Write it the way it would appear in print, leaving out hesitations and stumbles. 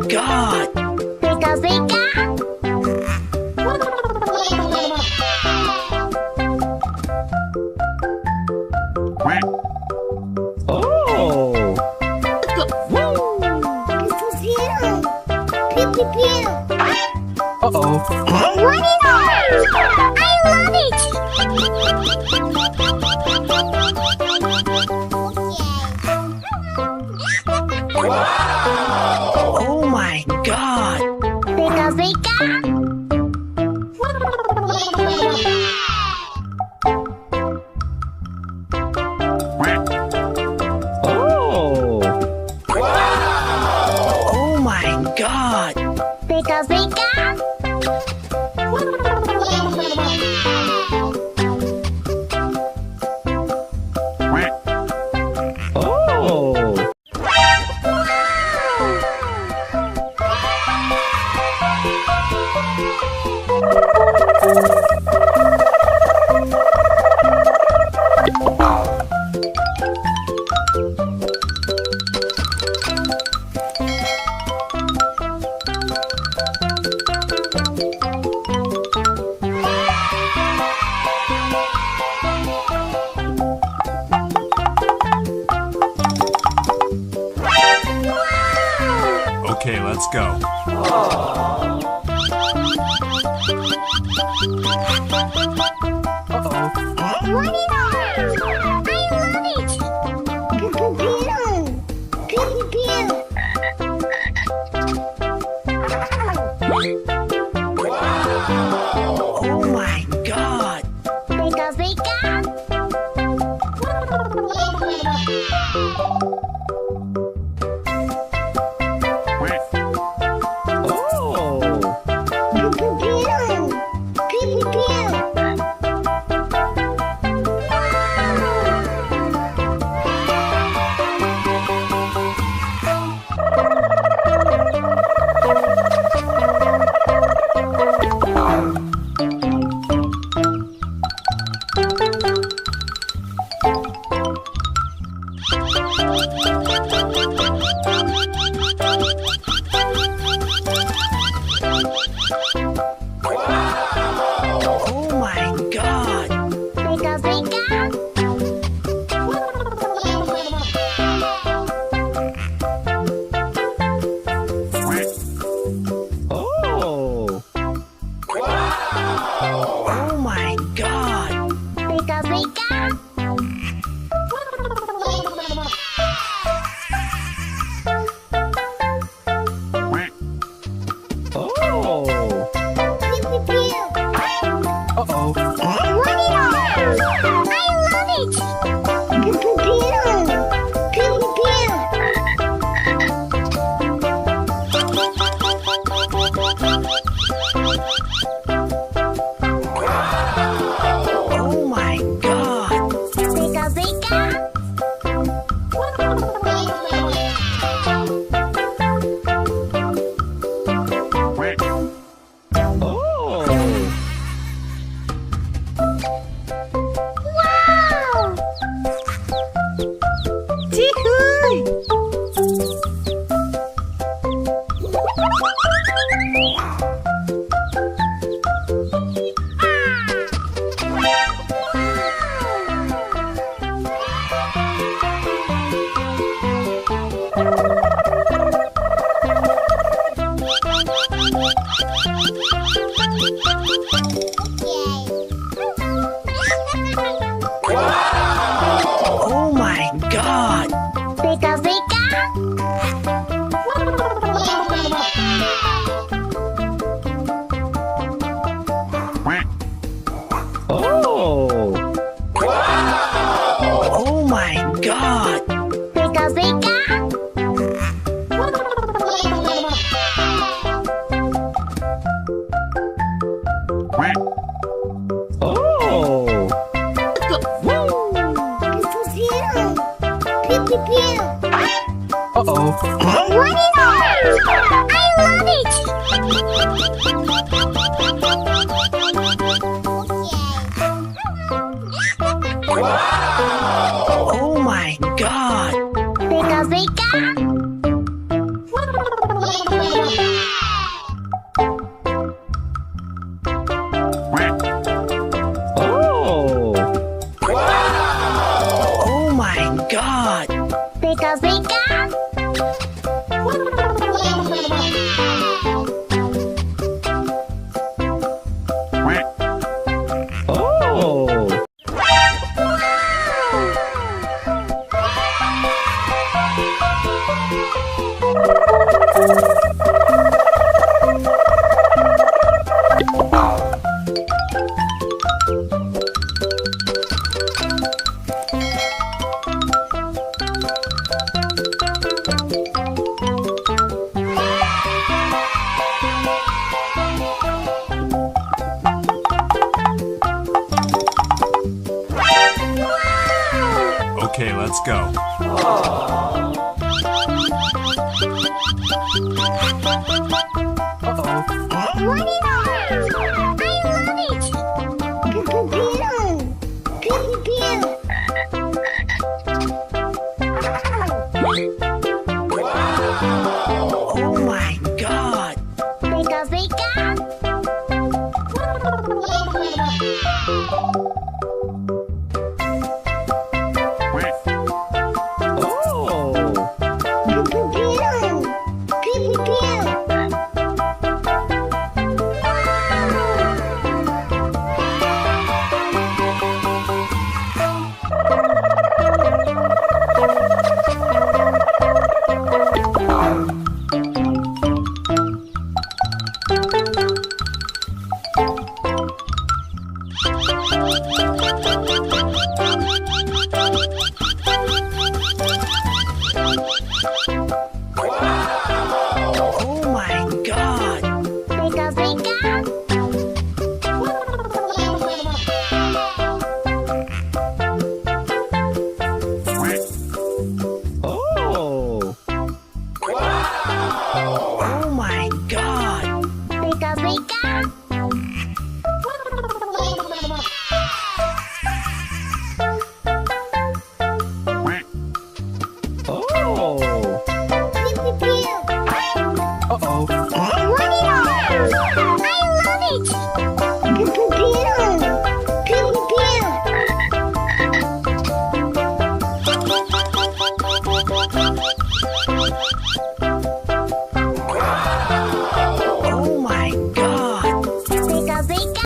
god! Pika pika. Oh! Pew pew pew. Uh-oh. What is orange? I love it. Oh my god! Pika pika. Oh! Oh my god! Pika pika. Oh! Okay, let's go. What is orange? I love it. Pew pew pew. Pew pew pew. Oh my god! Pika pika. Oh! Pew pew pew. Pew pew pew. Oh my god! Pika pika. Oh! Oh my god! Pika pika. Oh! Pew pew pew. Uh-oh. What is orange? I love it. Pew pew pew. Pew pew pew. Oh my god! Pika pika. Oh! Wow. Oh my god! Pika pika. Oh! Oh my god! Pika pika. Oh! Pew pew pew. Uh-oh. What is orange? I love it. Oh my god! Pika pika. Okay, let's go. What is that? I love it! Pew, pew, pew. Oh my god. Pika, pika. Oh. Pew, pew, pew.